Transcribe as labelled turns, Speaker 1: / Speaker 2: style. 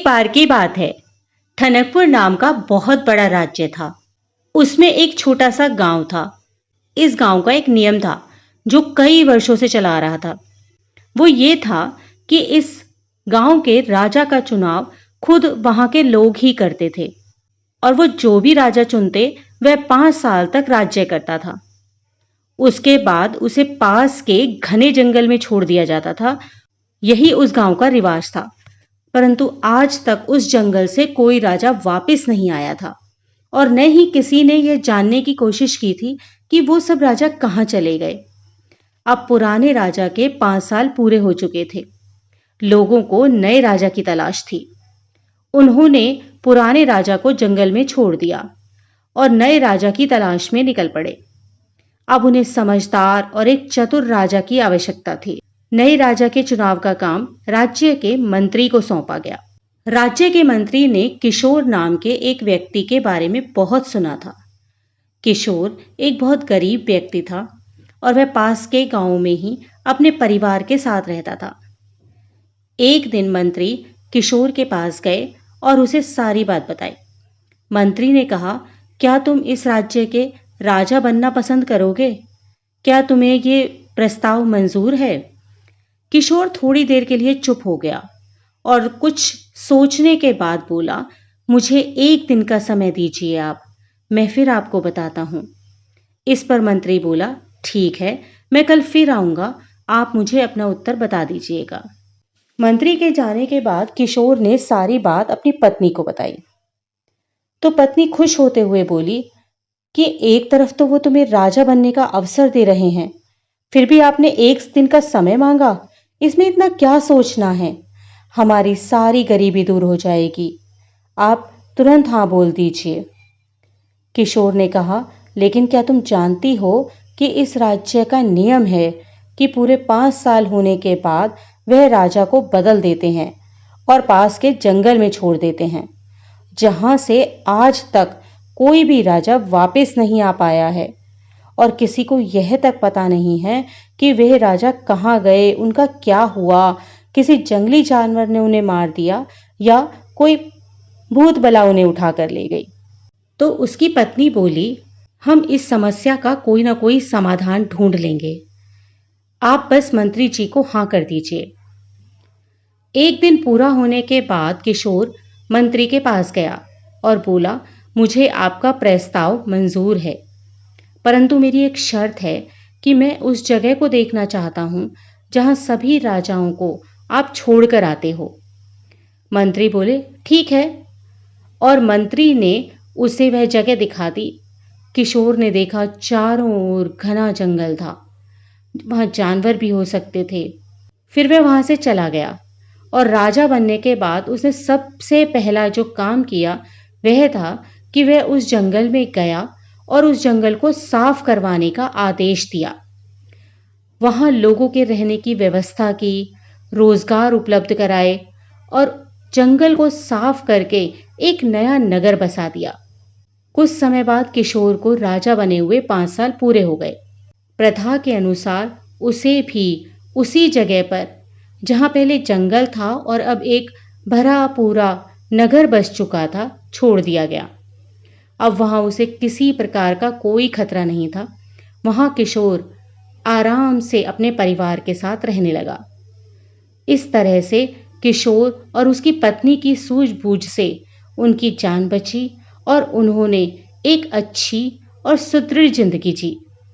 Speaker 1: एक बार की बात है। टनकपुर नाम का बहुत बड़ा राज्य था। उसमें एक छोटा सा गांव था। इस गांव का एक नियम था जो कई वर्षों से चला आ रहा था। वो ये था कि इस गांव के राजा का चुनाव खुद वहां के लोग ही करते थे और वो जो भी राजा चुनते वह 5 साल तक राज्य करता था। उसके बाद उसे पास के घने जंगल में छोड़ दिया जाता था। यही उस गांव का रिवाज था। परंतु आज तक उस जंगल से कोई राजा वापस नहीं आया था और न ही किसी ने यह जानने की कोशिश की थी कि वो सब राजा कहाँ चले गए। अब पुराने राजा के 5 साल पूरे हो चुके थे। लोगों को नए राजा की तलाश थी। उन्होंने पुराने राजा को जंगल में छोड़ दिया और नए राजा की तलाश में निकल पड़े। अब उन्हें समझदार और एक चतुर राजा की आवश्यकता थी। नए राजा के चुनाव का काम राज्य के मंत्री को सौंपा गया। राज्य के मंत्री ने किशोर नाम के एक व्यक्ति के बारे में बहुत सुना था। किशोर एक बहुत गरीब व्यक्ति था और वह पास के गांव में ही अपने परिवार के साथ रहता था। एक दिन मंत्री किशोर के पास गए और उसे सारी बात बताई। मंत्री ने कहा, क्या तुम इस राज्य के राजा बनना पसंद करोगे? क्या तुम्हें ये प्रस्ताव मंजूर है? किशोर थोड़ी देर के लिए चुप हो गया और कुछ सोचने के बाद बोला, मुझे 1 दिन का समय दीजिए आप, मैं फिर आपको बताता हूं। इस पर मंत्री बोला, ठीक है, मैं कल फिर आऊंगा, आप मुझे अपना उत्तर बता दीजिएगा। मंत्री के जाने के बाद किशोर ने सारी बात अपनी पत्नी को बताई। तो पत्नी खुश होते हुए बोली कि एक तरफ तो वो तुम्हें राजा बनने का अवसर दे रहे हैं, फिर भी आपने 1 दिन का समय मांगा। इसमें इतना क्या सोचना है? हमारी सारी गरीबी दूर हो जाएगी। आप तुरंत हाँ बोल दीजिए। किशोर ने कहा, लेकिन क्या तुम जानती हो कि इस राज्य का नियम है कि पूरे 5 साल होने के बाद वह राजा को बदल देते हैं और पास के जंगल में छोड़ देते हैं, जहां से आज तक कोई भी राजा वापस नहीं आ पाया है और किसी को यह तक पता नहीं है कि वह राजा कहाँ गए, उनका क्या हुआ, किसी जंगली जानवर ने उन्हें मार दिया या कोई भूत बला उन्हें उठा कर ले गई। तो उसकी पत्नी बोली, हम इस समस्या का कोई ना कोई समाधान ढूंढ लेंगे, आप बस मंत्री जी को हाँ कर दीजिए। 1 दिन पूरा होने के बाद किशोर मंत्री के पास गया और बोला, मुझे आपका प्रस्ताव मंजूर है, परंतु मेरी एक शर्त है कि मैं उस जगह को देखना चाहता हूं जहां सभी राजाओं को आप छोड़कर आते हो। मंत्री बोले, ठीक है, और मंत्री ने उसे वह जगह दिखा दी। किशोर ने देखा चारों ओर घना जंगल था, वहां जानवर भी हो सकते थे। फिर वह वहां से चला गया और राजा बनने के बाद उसने सबसे पहला जो काम किया वह था कि वह उस जंगल में गया और उस जंगल को साफ करवाने का आदेश दिया। वहां लोगों के रहने की व्यवस्था की, रोजगार उपलब्ध कराए और जंगल को साफ करके एक नया नगर बसा दिया। कुछ समय बाद किशोर को राजा बने हुए 5 साल पूरे हो गए। प्रथा के अनुसार उसे भी उसी जगह पर जहां पहले जंगल था और अब एक भरा पूरा नगर बस चुका था, छोड़ दिया गया। अब वहां उसे किसी प्रकार का कोई खतरा नहीं था। वहां किशोर आराम से अपने परिवार के साथ रहने लगा। इस तरह से किशोर और उसकी पत्नी की सूझबूझ से उनकी जान बची और उन्होंने एक अच्छी और सुदृढ़ जिंदगी जी।